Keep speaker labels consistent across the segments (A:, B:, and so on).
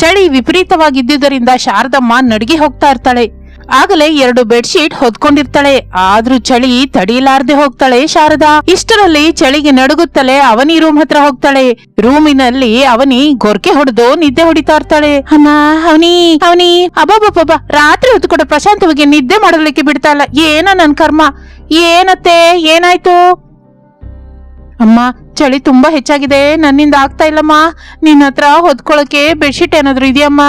A: ಚಳಿ ವಿಪರೀತವಾಗಿದ್ದುದರಿಂದ ಶಾರದಮ್ಮ ನಡುಗಿ ಹೋಗ್ತಾ ಇರ್ತಾಳೆ. ಆಗಲೇ 2 ಬೆಡ್ಶೀಟ್ ಹೊದ್ಕೊಂಡಿರ್ತಾಳೆ. ಆದ್ರೂ ಚಳಿ ತಡೀಲಾರ್ದೆ ಹೋಗ್ತಾಳೆ ಶಾರದಾ. ಇಷ್ಟರಲ್ಲಿ ಚಳಿಗೆ ನಡುಗುತ್ತಲೇ ಅವನಿ ರೂಮ್ ಹತ್ರ ಹೋಗ್ತಾಳೆ. ರೂಮಿನಲ್ಲಿ ಅವನಿ ಗೊರ್ಕೆ ಹೊಡೆದು ನಿದ್ದೆ ಹೊಡಿತಾ ಇರ್ತಾಳೆ. ಅಮ್ಮ ಅವನಿ ಅವನಿ ಅಬ್ಬಬ್ಬಬ್ಬ, ರಾತ್ರಿ ಹೊತ್ತು ಕೂಡ ಪ್ರಶಾಂತವಾಗಿ ನಿದ್ದೆ ಮಾಡಲಿಕ್ಕೆ ಬಿಡ್ತಾ ಇಲ್ಲ. ಏನೋ ನನ್ ಕರ್ಮ. ಏನತ್ತೆ, ಏನಾಯ್ತು? ಅಮ್ಮ, ಚಳಿ ತುಂಬಾ ಹೆಚ್ಚಾಗಿದೆ, ನನ್ನಿಂದ ಆಗ್ತಾ ಇಲ್ಲಮ್ಮ. ನಿನ್ನ ಹತ್ರ ಹೊದ್ಕೊಳಕ್ಕೆ ಬೆಡ್ಶೀಟ್ ಏನಾದ್ರು ಇದೆಯಮ್ಮ?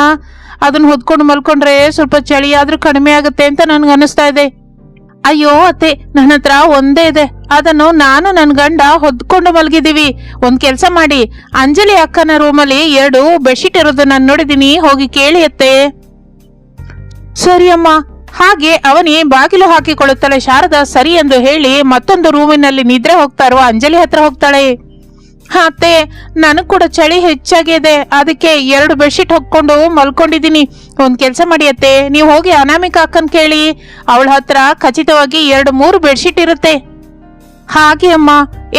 A: ಅದನ್ನ ಹೊದ್ಕೊಂಡು ಮಲ್ಕೊಂಡ್ರೆ ಸ್ವಲ್ಪ ಚಳಿ ಆದ್ರೂ ಕಡಿಮೆ ಆಗುತ್ತೆ ಅಂತ ನನ್ಗೆ ಅನಿಸ್ತಾ ಇದೆ. ಅಯ್ಯೋ ಅತ್ತೆ, ನನ್ನ ಹತ್ರ ಒಂದೇ ಇದೆ, ಅದನ್ನು ನಾನು ನನ್ ಗಂಡ ಹೊದ್ಕೊಂಡು ಮಲ್ಗಿದೀವಿ. ಒಂದ್ ಕೆಲ್ಸ ಮಾಡಿ, ಅಂಜಲಿ ಅಕ್ಕನ ರೂಮಲ್ಲಿ 2 ಬೆಡ್ಶೀಟ್ ಇರೋದು ನಾನು ನೋಡಿದೀನಿ, ಹೋಗಿ ಕೇಳಿ ಅತ್ತೆ. ಸರಿ ಅಮ್ಮ. ಹಾಗೆ ಅವನಿ ಬಾಗಿಲು ಹಾಕಿಕೊಳ್ಳುತ್ತಾಳೆ. ಶಾರದಾ ಸರಿ ಎಂದು ಹೇಳಿ ಮತ್ತೊಂದು ರೂಮಿನಲ್ಲಿ ನಿದ್ರೆ ಹೋಗ್ತಾ ಇರುವ ಅಂಜಲಿ ಹತ್ರ ಹೋಗ್ತಾಳೆ. ಅತ್ತೆ, ನನಗ್ ಕೂಡ ಚಳಿ ಹೆಚ್ಚಾಗಿದೆ, ಅದಕ್ಕೆ 2 ಬೆಡ್ಶೀಟ್ ಹೊಕ್ಕೊಂಡು ಮಲ್ಕೊಂಡಿದೀನಿ. ಒಂದ್ ಕೆಲ್ಸ ಮಾಡಿ ಅತ್ತೆ, ನೀವು ಹೋಗಿ ಅನಾಮಿಕಾ ಅಕ್ಕನ್ ಕೇಳಿ, ಅವಳ ಹತ್ರ ಖಚಿತವಾಗಿ 2-3 ಬೆಡ್ಶೀಟ್ ಇರುತ್ತೆ. ಹಾಗೆ ಅಮ್ಮ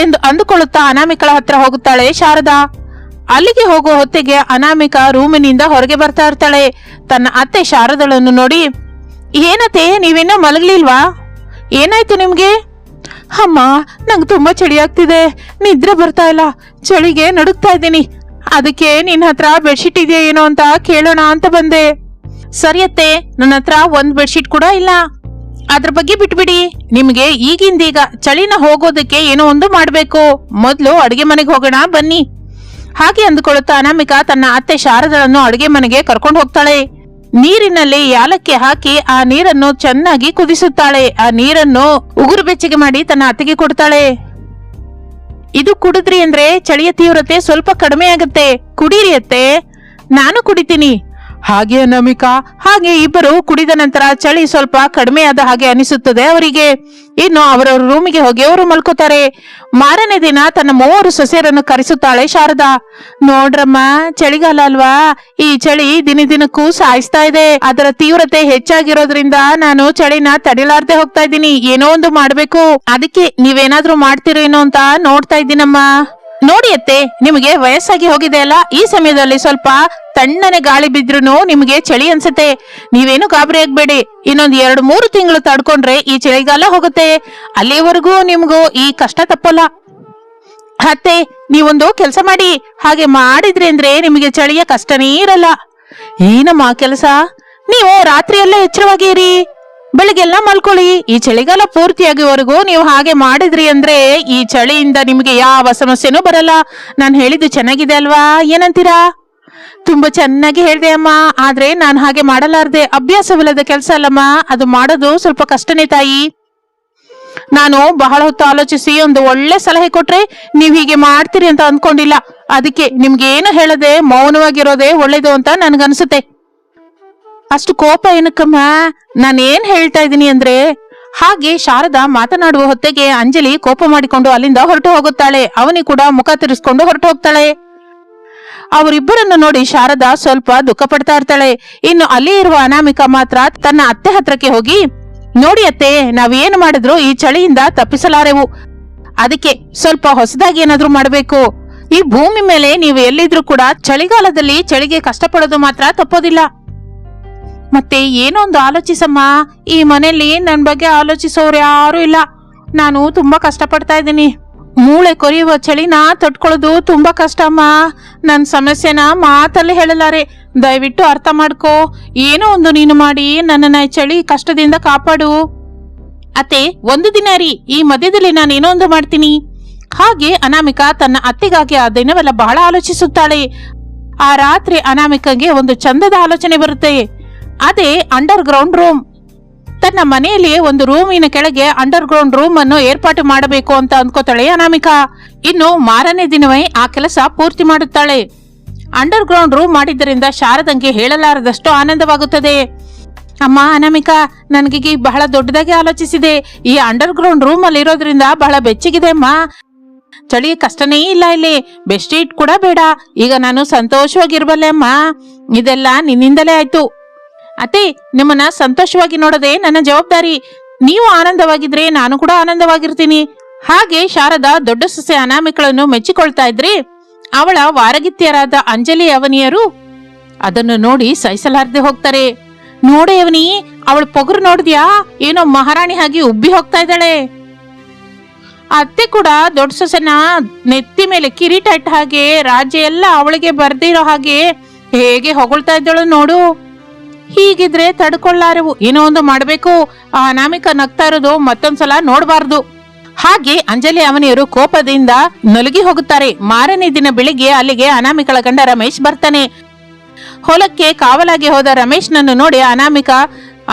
A: ಎಂದು ಅಂದುಕೊಳ್ಳುತ್ತಾ ಅನಾಮಿಕಳ ಹತ್ರ ಹೋಗುತ್ತಾಳೆ ಶಾರದಾ. ಅಲ್ಲಿಗೆ ಹೋಗುವ ಹೊತ್ತಿಗೆ ಅನಾಮಿಕಾ ರೂಮಿನಿಂದ ಹೊರಗೆ ಬರ್ತಾ ಇರ್ತಾಳೆ. ತನ್ನ ಅತ್ತೆ ಶಾರದಳನ್ನು ನೋಡಿ, ಏನತ್ತೆ, ನೀವಿನ್ನ ಮಲಗ್ಲಿಲ್ವಾ? ಏನಾಯ್ತು ನಿಮ್ಗೆ? ಅಮ್ಮ, ನಂಗೆ ತುಂಬಾ ಚಳಿ ಆಗ್ತಿದೆ, ನಿದ್ರೆ ಬರ್ತಾ ಇಲ್ಲ, ಚಳಿಗೆ ನಡುಗ್ತಾ ಇದ್ದೀನಿ. ಅದಕ್ಕೆ ನಿನ್ನ ಹತ್ರ ಬೆಡ್ಶೀಟ್ ಇದೆಯಾ ಏನೋ ಅಂತ ಕೇಳೋಣ ಅಂತ ಬಂದೆ. ಸರಿಯತ್ತೆ, ನನ್ನ ಹತ್ರ 1 ಬೆಡ್ಶೀಟ್ ಕೂಡ ಇಲ್ಲ. ಅದ್ರ ಬಗ್ಗೆ ಬಿಟ್ಬಿಡಿ. ನಿಮ್ಗೆ ಈಗಿಂದೀಗ ಚಳಿನ ಹೋಗೋದಕ್ಕೆ ಏನೋ ಒಂದು ಮಾಡ್ಬೇಕು. ಮೊದ್ಲು ಅಡುಗೆ ಮನೆಗೆ ಹೋಗೋಣ ಬನ್ನಿ. ಹಾಗೆ ಅಂದುಕೊಳ್ಳುತ್ತಾ ಅನಾಮಿಕಾ ತನ್ನ ಅತ್ತೆ ಶಾರದಳನ್ನು ಅಡುಗೆ ಮನೆಗೆ ಕರ್ಕೊಂಡು ಹೋಗ್ತಾಳೆ. ನೀರಿನಲ್ಲಿ ಯಾಲಕ್ಕಿ ಹಾಕಿ ಆ ನೀರನ್ನು ಚೆನ್ನಾಗಿ ಕುದಿಸುತ್ತಾಳೆ. ಆ ನೀರನ್ನು ಉಗುರು ಬೆಚ್ಚಗೆ ಮಾಡಿ ತನ್ನ ಅತ್ತೆಗೆ ಕೊಡ್ತಾಳೆ. ಇದು ಕುಡಿದ್ರಿ ಅಂದ್ರೆ ಚಳಿಯ ತೀವ್ರತೆ ಸ್ವಲ್ಪ ಕಡಿಮೆ ಆಗುತ್ತೆ, ಕುಡೀರಿ ಅತ್ತೆ. ನಾನು ಕುಡಿತೀನಿ. ಹಾಗೆ ಅನಾಮಿಕಾ. ಹಾಗೆ ಇಬ್ಬರು ಕುಡಿದ ನಂತರ ಚಳಿ ಸ್ವಲ್ಪ ಕಡಿಮೆ ಆದ ಹಾಗೆ ಅನಿಸುತ್ತದೆ ಅವರಿಗೆ. ಇನ್ನು ಅವರ ರೂಮಿಗೆ ಹೋಗಿ ಅವರು ಮಲ್ಕೋತಾರೆ. ಮಾರನೇ ದಿನ ತನ್ನ 3 ಸೊಸೆಯರನ್ನು ಕರೆಸುತ್ತಾಳೆ ಶಾರದಾ. ನೋಡ್ರಮ್ಮ, ಚಳಿಗಾಲ ಅಲ್ವಾ, ಈ ಚಳಿ ದಿನಕ್ಕೂ ಸಾಯಿಸ್ತಾ ಇದೆ. ಅದರ ತೀವ್ರತೆ ಹೆಚ್ಚಾಗಿರೋದ್ರಿಂದ ನಾನು ಚಳಿನ ತಡಿಲಾರ್ದೆ ಹೋಗ್ತಾ ಇದ್ದೀನಿ. ಏನೋ ಒಂದು ಮಾಡ್ಬೇಕು, ಅದಕ್ಕೆ ನೀವೇನಾದ್ರೂ ಮಾಡ್ತೀರೇನೋ ಅಂತ ನೋಡ್ತಾ ಇದ್ದೀನಮ್ಮ. ನೋಡಿ ಅತ್ತೆ, ನಿಮಗೆ ವಯಸ್ಸಾಗಿ ಹೋಗಿದೆ ಅಲ್ಲ, ಈ ಸಮಯದಲ್ಲಿ ಸ್ವಲ್ಪ ತಣ್ಣನೆ ಗಾಳಿ ಬಿದ್ರೂ ನಿಮಗೆ ಚಳಿ ಅನ್ಸುತ್ತೆ. ನೀವೇನು ಗಾಬರಿ ಆಗ್ಬೇಡಿ. ಇನ್ನೊಂದ್ 2-3 ತಿಂಗಳು ತಡ್ಕೊಂಡ್ರೆ ಈ ಚಳಿಗಾಲ ಹೋಗುತ್ತೆ. ಅಲ್ಲಿವರೆಗೂ ನಿಮ್ಗೂ ಈ ಕಷ್ಟ ತಪ್ಪಲ್ಲ. ಅತ್ತೆ, ನೀವೊಂದು ಕೆಲಸ ಮಾಡಿ, ಹಾಗೆ ಮಾಡಿದ್ರಿ ಅಂದ್ರೆ ನಿಮಗೆ ಚಳಿಯ ಕಷ್ಟನೇ ಇರಲ್ಲ. ಏನಮ್ಮ ಕೆಲಸ? ನೀವು ರಾತ್ರಿಯೆಲ್ಲ ಎಚ್ಚರವಾಗಿರಿ, ಬೆಳಿಗ್ಗೆಲ್ಲ ಮಲ್ಕೊಳ್ಳಿ. ಈ ಚಳಿಗಾಲ ಪೂರ್ತಿಯಾಗುವವರೆಗೂ ನೀವು ಹಾಗೆ ಮಾಡಿದ್ರಿ ಅಂದ್ರೆ ಈ ಚಳಿಯಿಂದ ನಿಮಗೆ ಯಾವ ಸಮಸ್ಯೆನೂ ಬರಲ್ಲ. ನಾನು ಹೇಳಿದ್ದು ಚೆನ್ನಾಗಿದೆ ಅಲ್ವಾ? ಏನಂತೀರಾ? ತುಂಬಾ ಚೆನ್ನಾಗಿ ಹೇಳ್ದೆ ಅಮ್ಮ, ಆದ್ರೆ ನಾನು ಹಾಗೆ ಮಾಡಲಾರ್ದೆ. ಅಭ್ಯಾಸವಿಲ್ಲದ ಕೆಲಸ ಅಲ್ಲಮ್ಮ, ಅದು ಮಾಡೋದು ಸ್ವಲ್ಪ ಕಷ್ಟನೇ ತಾಯಿ. ನಾನು ಬಹಳ ಹೊತ್ತು ಆಲೋಚಿಸಿ ಒಂದು ಒಳ್ಳೆ ಸಲಹೆ ಕೊಟ್ರೆ ನೀವ್ ಹೀಗೆ ಮಾಡ್ತೀರಿ ಅಂತ ಅಂದ್ಕೊಂಡಿಲ್ಲ. ಅದಕ್ಕೆ ನಿಮ್ಗೇನು ಹೇಳದೆ ಮೌನವಾಗಿರೋದೇ ಒಳ್ಳೇದು ಅಂತ ನನ್ಗನ್ಸುತ್ತೆ. ಅಷ್ಟು ಕೋಪ ಏನಕ್ಕಮ್ಮ? ನಾನೇನ್ ಹೇಳ್ತಾ ಇದ್ದೀನಿ ಅಂದ್ರೆ, ಹಾಗೆ ಶಾರದಾ ಮಾತನಾಡುವ ಹೊತ್ತಿಗೆ ಅಂಜಲಿ ಕೋಪ ಮಾಡಿಕೊಂಡು ಅಲ್ಲಿಂದ ಹೊರಟು ಹೋಗುತ್ತಾಳೆ. ಅವನಿ ಕೂಡ ಮುಖ ತಿರ್ಸ್ಕೊಂಡು ಹೊರಟು ಹೋಗ್ತಾಳೆ. ಅವರಿಬ್ಬರನ್ನು ನೋಡಿ ಶಾರದಾ ಸ್ವಲ್ಪ ದುಃಖ ಪಡ್ತಾ ಇರ್ತಾಳೆ. ಇನ್ನು ಅಲ್ಲಿ ಇರುವ ಅನಾಮಿಕಾ ಮಾತ್ರ ತನ್ನ ಅತ್ತೆ ಹತ್ರಕ್ಕೆ ಹೋಗಿ, ನೋಡಿ ಅತ್ತೆ, ನಾವೇನು ಮಾಡಿದ್ರು ಈ ಚಳಿಯಿಂದ ತಪ್ಪಿಸಲಾರೆವು. ಅದಕ್ಕೆ ಸ್ವಲ್ಪ ಹೊಸದಾಗಿ ಏನಾದ್ರೂ ಮಾಡ್ಬೇಕು. ಈ ಭೂಮಿ ಮೇಲೆ ನೀವು ಎಲ್ಲಿದ್ರು ಕೂಡ ಚಳಿಗಾಲದಲ್ಲಿ ಚಳಿಗೆ ಕಷ್ಟಪಡೋದು ಮಾತ್ರ ತಪ್ಪೋದಿಲ್ಲ. ಮತ್ತೆ ಏನೋ ಒಂದು ಆಲೋಚಿಸಮ್ಮ. ಈ ಮನೆಯಲ್ಲಿ ನನ್ ಬಗ್ಗೆ ಆಲೋಚಿಸೋರು ಯಾರು ಇಲ್ಲ. ನಾನು ತುಂಬಾ ಕಷ್ಟಪಡ್ತಾ ಇದ್ದೀನಿ. ಮೂಳೆ ಕೊರೆಯುವ ಚಳಿನ ತಡ್ಕೊಳ್ಳೋದು ತುಂಬಾ ಕಷ್ಟ ಅಮ್ಮ. ನನ್ ಸಮಸ್ಯೆನ ಮಾತಲ್ಲಿ ಹೇಳಲಾರೆ. ದಯವಿಟ್ಟು ಅರ್ಥ ಮಾಡ್ಕೋ. ಏನೋ ಒಂದು ನೀನು ಮಾಡಿ ನನ್ನನ್ನ ಚಳಿ ಕಷ್ಟದಿಂದ ಕಾಪಾಡು. ಅತ್ತೆ, 1 ದಿನ ರೀ, ಈ ಮಧ್ಯದಲ್ಲಿ ನಾನು ಏನೋ ಒಂದು ಮಾಡ್ತೀನಿ. ಹಾಗೆ ಅನಾಮಿಕಾ ತನ್ನ ಅತ್ತೆಗಾಗಿ ಆ ದಿನವೆಲ್ಲ ಬಹಳ ಆಲೋಚಿಸುತ್ತಾಳೆ. ಆ ರಾತ್ರಿ ಅನಾಮಿಕಂಗೆ ಒಂದು ಚಂದದ ಆಲೋಚನೆ ಬರುತ್ತೆ. ಅದೇ ಅಂಡರ್ ಗ್ರೌಂಡ್ ರೂಮ್. ತನ್ನ ಮನೆಯಲ್ಲಿ ಒಂದು ರೂಮಿನ ಕೆಳಗೆ ಅಂಡರ್ ಗ್ರೌಂಡ್ ರೂಮ್ ಅನ್ನು ಏರ್ಪಾಟು ಮಾಡಬೇಕು ಅಂತ ಅಂದ್ಕೋತಾಳೆ ಅನಾಮಿಕಾ. ಇನ್ನು ಮಾರನೇ ದಿನವೇ ಆ ಕೆಲಸ ಪೂರ್ತಿ ಮಾಡುತ್ತಾಳೆ. ಅಂಡರ್ ಗ್ರೌಂಡ್ ರೂಮ್ ಮಾಡಿದ್ದರಿಂದ ಶಾರದಂಗೆ ಹೇಳಲಾರದಷ್ಟು ಆನಂದವಾಗುತ್ತದೆ. ಅಮ್ಮ ಅನಾಮಿಕಾ, ನನಗೆ ಬಹಳ ದೊಡ್ಡದಾಗಿ ಆಲೋಚಿಸಿದೆ. ಈ ಅಂಡರ್ ಗ್ರೌಂಡ್ ರೂಮ್ ಅಲ್ಲಿ ಇರೋದ್ರಿಂದ ಬಹಳ ಬೆಚ್ಚಗಿದೆ ಅಮ್ಮ. ಚಳಿ ಕಷ್ಟನೇ ಇಲ್ಲ, ಇಲ್ಲಿ ಬೆಡ್ಶೀಟ್ ಕೂಡ ಬೇಡ. ಈಗ ನಾನು ಸಂತೋಷವಾಗಿರ್ಬಲ್ಲೆ ಅಮ್ಮ. ಇದೆಲ್ಲ ನಿನ್ನಿಂದಲೇ ಆಯ್ತು. ಅತ್ತೆ, ನಿಮ್ಮನ್ನ ಸಂತೋಷವಾಗಿ ನೋಡದೆ ನನ್ನ ಜವಾಬ್ದಾರಿ. ನೀವು ಆನಂದವಾಗಿದ್ರೆ ನಾನು ಕೂಡ ಆನಂದವಾಗಿರ್ತೀನಿ. ಹಾಗೆ ಶಾರದಾ ದೊಡ್ಡ ಸೊಸೆ ಅನಾಮಿಕಳನ್ನು ಮೆಚ್ಚಿಕೊಳ್ತಾ ಇದ್ರಿ. ಅವಳ ವಾರಗಿತ್ತಿಯರಾದ ಅಂಜಲಿ ಅವನಿಯರು ಅದನ್ನು ನೋಡಿ ಸಹಿಸಲಾರದೆ ಹೋಗ್ತಾರೆ. ನೋಡೆ ಅವನಿ, ಅವಳ ಪೊಗರು ನೋಡಿದ್ಯಾ, ಏನೋ ಮಹಾರಾಣಿ ಹಾಗೆ ಉಬ್ಬಿ ಹೋಗ್ತಾ ಇದ್ದಾಳೆ. ಅತ್ತೆ ಕೂಡ ದೊಡ್ಡ ಸೊಸೆನ ನೆತ್ತಿ ಮೇಲೆ ಕಿರೀಟ ಇಟ್ಟ ಹಾಗೆ ರಾಜ್ಯ ಎಲ್ಲ ಅವಳಿಗೆ ಬರ್ದಿರೋ ಹಾಗೆ ಹೇಗೆ ಹೊಗಳ್ತಾ ಇದ್ದಳು ನೋಡು. ಹೀಗಿದ್ರೆ ತಡ್ಕೊಳ್ಳಾರೆವು, ಏನೋ ಒಂದು ಮಾಡ್ಬೇಕು. ಆ ಅನಾಮಿಕ ನಗ್ತಾ ಇರೋದು ಮತ್ತೊಂದ್ಸಲ ನೋಡ್ಬಾರ್ದು. ಹಾಗೆ ಅಂಜಲಿ ಅವನಿಯರು ಕೋಪದಿಂದ ನಲುಗಿ ಹೋಗುತ್ತಾರೆ. ಮಾರನೇ ದಿನ ಬೆಳಿಗ್ಗೆ ಅಲ್ಲಿಗೆ ಅನಾಮಿಕಳ ಗಂಡ ರಮೇಶ್ ಬರ್ತಾನೆ. ಹೊಲಕ್ಕೆ ಕಾವಲಾಗಿ ಹೋದ ರಮೇಶ್ನನ್ನು ನೋಡಿ ಅನಾಮಿಕ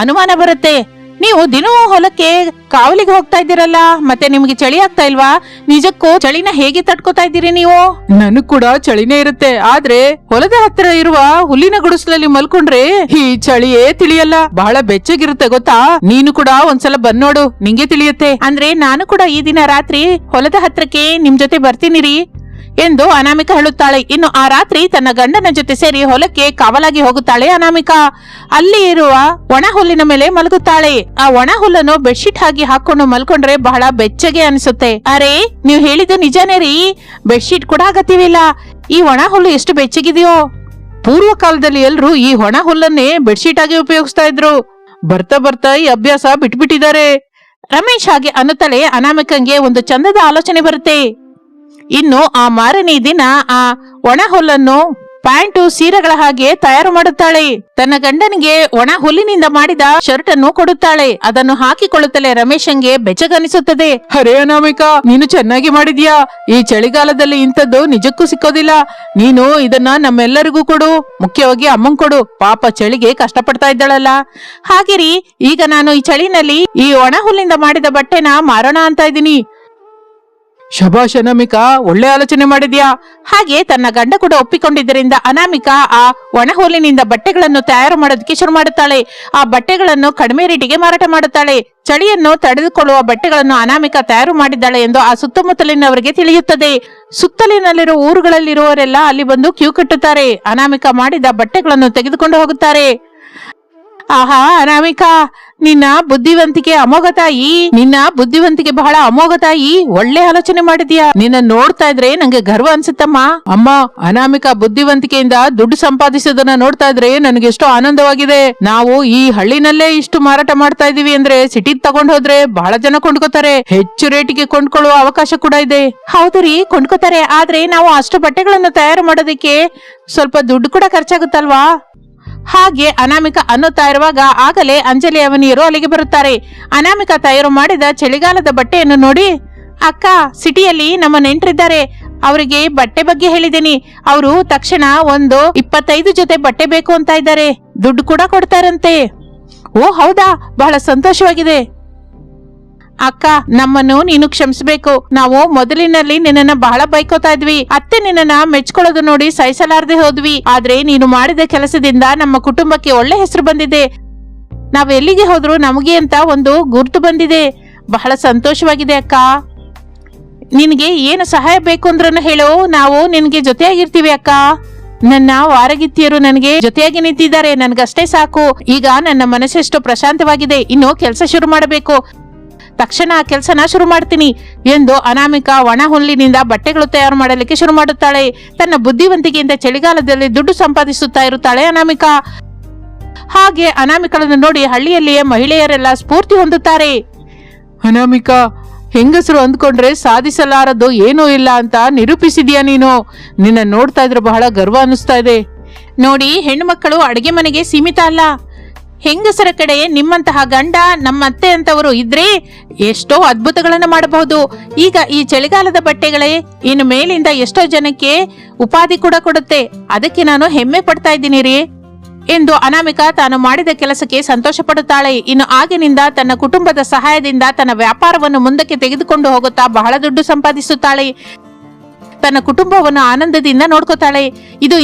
A: ಅನುಮಾನ ಬರುತ್ತೆ. ನೀವು ದಿನವೂ ಹೊಲಕ್ಕೆ ಕಾವಲಿಗೆ ಹೋಗ್ತಾ ಇದ್ದೀರಲ್ಲ, ಮತ್ತೆ ನಿಮ್ಗೆ ಚಳಿ ಆಗ್ತಾ ಇಲ್ವಾ? ನಿಜಕ್ಕೂ ಚಳಿನ ಹೇಗೆ ತಡ್ಕೋತಾ ಇದ್ದೀರಿ ನೀವು? ನನಗ್ ಕೂಡ ಚಳಿನೇ ಇರುತ್ತೆ, ಆದ್ರೆ ಹೊಲದ ಹತ್ತಿರ ಇರುವ ಹುಲ್ಲಿನ ಗುಡಿಸಲಲ್ಲಿ ಮಲ್ಕೊಂಡ್ರೆ ಈ ಚಳಿಯೇ ತಿಳಿಯಲ್ಲ, ಬಹಳ ಬೆಚ್ಚಗಿರುತ್ತೆ ಗೊತ್ತಾ. ನೀನು ಕೂಡ ಒಂದ್ಸಲ ಬಂದ್ನೋಡು, ನಿಂಗೆ ತಿಳಿಯುತ್ತೆ. ಅಂದ್ರೆ ನಾನು ಕೂಡ ಈ ದಿನ ರಾತ್ರಿ ಹೊಲದ ಹತ್ರಕ್ಕೆ ನಿಮ್ ಜೊತೆ ಬರ್ತೀನಿರಿ ಎಂದು ಅನಾಮಿಕ ಹೇಳುತ್ತಾಳೆ. ಇನ್ನು ಆ ರಾತ್ರಿ ತನ್ನ ಗಂಡನ ಜೊತೆ ಸೇರಿ ಹೊಲಕ್ಕೆ ಕಾವಲಾಗಿ ಹೋಗುತ್ತಾಳೆ ಅನಾಮಿಕ. ಅಲ್ಲಿ ಇರುವ ಒಣ ಹುಲ್ಲಿನ ಮೇಲೆ ಮಲಗುತ್ತಾಳೆ. ಆ ಒಣ ಹುಲ್ಲನ್ನು ಬೆಡ್ಶೀಟ್ ಹಾಕಿ ಹಾಕೊಂಡು ಮಲ್ಕೊಂಡ್ರೆ ಬಹಳ ಬೆಚ್ಚಗೆ ಅನಿಸುತ್ತೆ. ಅರೆ, ನೀವ್ ಹೇಳಿದ್ದು ನಿಜಾನೇ ರೀ, ಬೆಡ್ಶೀಟ್ ಕೂಡ ಅಗತ್ಯವಿಲ್ಲ. ಈ ಒಣ ಹುಲ್ಲು ಎಷ್ಟು ಬೆಚ್ಚಗಿದೆಯೋ. ಪೂರ್ವ ಕಾಲದಲ್ಲಿ ಎಲ್ರು ಈ ಒಣ ಹುಲ್ಲನ್ನೇ ಬೆಡ್ಶೀಟ್ ಆಗಿ ಉಪಯೋಗಿಸ್ತಾ ಇದ್ರು. ಬರ್ತಾ ಬರ್ತಾ ಈ ಅಭ್ಯಾಸ ಬಿಟ್ಬಿಟ್ಟಿದ್ದಾರೆ. ರಮೇಶ್ ಹಾಗೆ ಅನ್ನುತ್ತಲೇ ಅನಾಮಿಕಂಗೆ ಒಂದು ಚಂದದ ಆಲೋಚನೆ ಬರುತ್ತೆ. ಇನ್ನು ಆ ಮಾರನೇ ದಿನ ಆ ಒಣ ಹುಲ್ಲನ್ನು ಪ್ಯಾಂಟು ಸೀರೆಗಳ ಹಾಗೆ ತಯಾರು ಮಾಡುತ್ತಾಳೆ. ತನ್ನ ಗಂಡನಿಗೆ ಒಣ ಹುಲ್ಲಿನಿಂದ ಮಾಡಿದ ಶರ್ಟ್ ಅನ್ನು ಕೊಡುತ್ತಾಳೆ. ಅದನ್ನು ಹಾಕಿಕೊಳ್ಳುತ್ತಲೇ ರಮೇಶಂಗೆ ಬೆಚ್ಚಗನಿಸುತ್ತದೆ. ಅರೇ ಅನಾಮಿಕಾ, ನೀನು ಚೆನ್ನಾಗಿ ಮಾಡಿದ್ಯಾ. ಈ ಚಳಿಗಾಲದಲ್ಲಿ ಇಂಥದ್ದು ನಿಜಕ್ಕೂ ಸಿಕ್ಕೋದಿಲ್ಲ. ನೀನು ಇದನ್ನ ನಮ್ಮೆಲ್ಲರಿಗೂ ಕೊಡು, ಮುಖ್ಯವಾಗಿ ಅಮ್ಮಂಗ್ ಕೊಡು. ಪಾಪ ಚಳಿಗೆ ಕಷ್ಟಪಡ್ತಾ ಇದ್ದಾಳಲ್ಲ. ಹಾಗಿರಿ, ಈಗ ನಾನು ಈ ಚಳಿನಲ್ಲಿ ಈ ಒಣ ಹುಲ್ಲಿಂದ ಮಾಡಿದ ಬಟ್ಟೆನ ಮಾರೋಣ ಅಂತ ಇದ್ದೀನಿ. ಶಭಾಷ್ ಅನಾಮಿಕಾ, ಒಳ್ಳೆ ಆಲೋಚನೆ ಮಾಡಿದ್ಯಾ. ಹಾಗೆ ತನ್ನ ಗಂಡ ಕೂಡ ಒಪ್ಪಿಕೊಂಡಿದ್ದರಿಂದ ಅನಾಮಿಕಾ ಆ ಒಣ ಹುಲ್ಲಿನಿಂದ ಬಟ್ಟೆಗಳನ್ನು ತಯಾರು ಮಾಡೋದಕ್ಕೆ ಶುರು ಮಾಡುತ್ತಾಳೆ. ಆ ಬಟ್ಟೆಗಳನ್ನು ಕಡಿಮೆ ರೇಟಿಗೆ ಮಾರಾಟ ಮಾಡುತ್ತಾಳೆ. ಚಳಿಯನ್ನು ತಡೆದುಕೊಳ್ಳುವ ಬಟ್ಟೆಗಳನ್ನು ಅನಾಮಿಕಾ ತಯಾರು ಮಾಡಿದ್ದಾಳೆ ಎಂದು ಆ ಸುತ್ತಮುತ್ತಲಿನವರಿಗೆ ತಿಳಿಯುತ್ತದೆ. ಸುತ್ತಲಿನಲ್ಲಿರುವ ಊರುಗಳಲ್ಲಿರುವವರೆಲ್ಲ ಅಲ್ಲಿ ಬಂದು ಕ್ಯೂ ಕಟ್ಟುತ್ತಾರೆ. ಅನಾಮಿಕಾ ಮಾಡಿದ ಬಟ್ಟೆಗಳನ್ನು ತೆಗೆದುಕೊಂಡು ಹೋಗುತ್ತಾರೆ. ಆಹಾ ಅನಾಮಿಕಾ, ನಿನ್ನ ಬುದ್ಧಿವಂತಿಕೆ ಅಮೋಘ ತಾಯಿ, ನಿನ್ನ ಬುದ್ಧಿವಂತಿಕೆ ಬಹಳ ಅಮೋಘ ತಾಯಿ. ಒಳ್ಳೆ ಆಲೋಚನೆ ಮಾಡಿದ್ಯಾ. ನಿನ್ನ ನೋಡ್ತಾ ಇದ್ರೆ ನಂಗೆ ಗರ್ವ ಅನ್ಸುತ್ತಮ್ಮ. ಅಮ್ಮ, ಅನಾಮಿಕಾ ಬುದ್ಧಿವಂತಿಕೆಯಿಂದ ದುಡ್ಡು ಸಂಪಾದಿಸೋದನ್ನ ನೋಡ್ತಾ ಇದ್ರೆ ನನಗೆ ಎಷ್ಟೋ ಆನಂದವಾಗಿದೆ. ನಾವು ಈ ಹಳ್ಳಿನಲ್ಲೇ ಇಷ್ಟು ಮಾರಾಟ ಮಾಡ್ತಾ ಇದೀವಿ ಅಂದ್ರೆ ಸಿಟಿಗ್ ತಗೊಂಡ್ ಹೋದ್ರೆ ಬಹಳ ಜನ ಕೊಂಡ್ಕೋತಾರೆ. ಹೆಚ್ಚು ರೇಟಿಗೆ ಕೊಂಡ್ಕೊಳ್ಳುವ ಅವಕಾಶ ಕೂಡ ಇದೆ. ಹೌದು ರೀ, ಕೊಂಡ್ಕೋತಾರೆ. ಆದ್ರೆ ನಾವು ಅಷ್ಟು ಬಟ್ಟೆಗಳನ್ನು ತಯಾರು ಮಾಡೋದಕ್ಕೆ ಸ್ವಲ್ಪ ದುಡ್ಡು ಕೂಡ ಖರ್ಚಾಗುತ್ತಲ್ವಾ. ಹಾಗೆ ಅನಾಮಿಕಾ ಅನ್ನುತ್ತಾ ಇರುವಾಗ ಆಗಲೇ ಅಂಜಲಿ ಅವನಿಯರು ಅಲ್ಲಿಗೆ ಬರುತ್ತಾರೆ. ಅನಾಮಿಕಾ ತಯಾರು ಮಾಡಿದ ಚಳಿಗಾಲದ ಬಟ್ಟೆಯನ್ನು ನೋಡಿ, ಅಕ್ಕ, ಸಿಟಿಯಲ್ಲಿ ನಮ್ಮ ನೆಂಟರಿದ್ದಾರೆ, ಅವರಿಗೆ ಬಟ್ಟೆ ಬಗ್ಗೆ ಹೇಳಿದ್ದೀನಿ. ಅವರು ತಕ್ಷಣ ಒಂದು 25 ಜೊತೆ ಬಟ್ಟೆ ಬೇಕು ಅಂತ ಇದ್ದಾರೆ. ದುಡ್ಡು ಕೂಡ ಕೊಡ್ತಾರಂತೆ. ಓ ಹೌದಾ, ಬಹಳ ಸಂತೋಷವಾಗಿದೆ. ಅಕ್ಕ, ನಮ್ಮನ್ನು ನೀನು ಕ್ಷಮಿಸಬೇಕು. ನಾವು ಮೊದಲಿನಲ್ಲಿ ನಿನ್ನನ್ನ ಬಹಳ ಬೈಕೋತಾ ಇದ್ವಿ. ಅತ್ತೆ ನಿನ್ನನ್ನ ಮೆಚ್ಕೊಳ್ಳೋದು ನೋಡಿ ಸಹಿಸಲಾರದೆ ಹೋದ್ವಿ. ಆದ್ರೆ ನೀನು ಮಾಡಿದ ಕೆಲಸದಿಂದ ನಮ್ಮ ಕುಟುಂಬಕ್ಕೆ ಒಳ್ಳೆ ಹೆಸರು ಬಂದಿದೆ. ನಾವ್ ಎಲ್ಲಿಗೆ ಹೋದ್ರು ನಮಗೆ ಅಂತ ಒಂದು ಗುರುತು ಬಂದಿದೆ. ಬಹಳ ಸಂತೋಷವಾಗಿದೆ ಅಕ್ಕ. ನಿನ್ಗೆ ಏನು ಸಹಾಯ ಬೇಕು ಅಂದ್ರೂ ಹೇಳು, ನಾವು ನಿನ್ಗೆ ಜೊತೆಯಾಗಿರ್ತೀವಿ ಅಕ್ಕ. ನನ್ನ ವಾರಗಿತ್ತಿಯರು ನನಗೆ ಜೊತೆಯಾಗಿ ನಿಂತಿದ್ದಾರೆ, ನನ್ಗಷ್ಟೇ ಸಾಕು. ಈಗ ನನ್ನ ಮನಸ್ಸೆಷ್ಟು ಪ್ರಶಾಂತವಾಗಿದೆ. ಇನ್ನು ಕೆಲಸ ಶುರು ಮಾಡಬೇಕು. ತಕ್ಷಣ ಆ ಕೆಲಸನ ಶುರು ಮಾಡ್ತೀನಿ ಎಂದು ಅನಾಮಿಕಾ ಒಣ ಹುಲ್ಲಿನಿಂದ ಬಟ್ಟೆಗಳು ತಯಾರು ಮಾಡಲಿಕ್ಕೆ ಶುರು ಮಾಡುತ್ತಾಳೆ. ತನ್ನ ಬುದ್ಧಿವಂತಿಕೆಯಿಂದ ಚಳಿಗಾಲದಲ್ಲಿ ದುಡ್ಡು ಸಂಪಾದಿಸುತ್ತಾ ಇರುತ್ತಾಳೆ ಅನಾಮಿಕಾ. ಹಾಗೆ ಅನಾಮಿಕಳನ್ನು ನೋಡಿ ಹಳ್ಳಿಯಲ್ಲಿಯೇ ಮಹಿಳೆಯರೆಲ್ಲ ಸ್ಫೂರ್ತಿ ಹೊಂದುತ್ತಾರೆ. ಅನಾಮಿಕಾ, ಹೆಂಗಸರು ಅಂದ್ಕೊಂಡ್ರೆ ಸಾಧಿಸಲಾರದು ಏನೂ ಇಲ್ಲ ಅಂತ ನಿರೂಪಿಸಿದ್ಯಾ ನೀನು. ನಿನ್ನ ನೋಡ್ತಾ ಇದ್ರೆ ಬಹಳ ಗರ್ವ ಅನಿಸ್ತಾ ಇದೆ. ನೋಡಿ, ಹೆಣ್ಣು ಮಕ್ಕಳು ಅಡಿಗೆ ಮನೆಗೆ ಸೀಮಿತ ಅಲ್ಲ. ಹೆಂಗಸರ ಕಡೆ ನಿಮ್ಮಂತಹ ಗಂಡ, ನಮ್ಮತ್ತೆ ಅಂತವರು ಇದ್ರೆ ಎಷ್ಟೋ ಅದ್ಭುತಗಳನ್ನ ಮಾಡಬಹುದು. ಈಗ ಈ ಚಳಿಗಾಲದ ಬಟ್ಟೆಗಳೇ ಇನ್ನು ಮೇಲಿಂದ ಎಷ್ಟೋ ಜನಕ್ಕೆ ಉಪಾಧಿ ಕೂಡ ಕೊಡುತ್ತೆ. ಅದಕ್ಕೆ ನಾನು ಹೆಮ್ಮೆ ಪಡ್ತಾ ಇದ್ದೀನಿ ರೀ ಎಂದು ಅನಾಮಿಕಾ ತಾನು ಮಾಡಿದ ಕೆಲಸಕ್ಕೆ ಸಂತೋಷ ಪಡುತ್ತಾಳೆ. ಇನ್ನು ಆಗಿನಿಂದ ತನ್ನ ಕುಟುಂಬದ ಸಹಾಯದಿಂದ ತನ್ನ ವ್ಯಾಪಾರವನ್ನು ಮುಂದಕ್ಕೆ ತೆಗೆದುಕೊಂಡು ಹೋಗುತ್ತಾ ಬಹಳ ದುಡ್ಡು ಸಂಪಾದಿಸುತ್ತಾಳೆ. ತನ್ನ ಕುಟುಂಬವನ್ನು ಆನಂದದಿಂದ ನೋಡ್ಕೋತಾಳೆ. ಇದು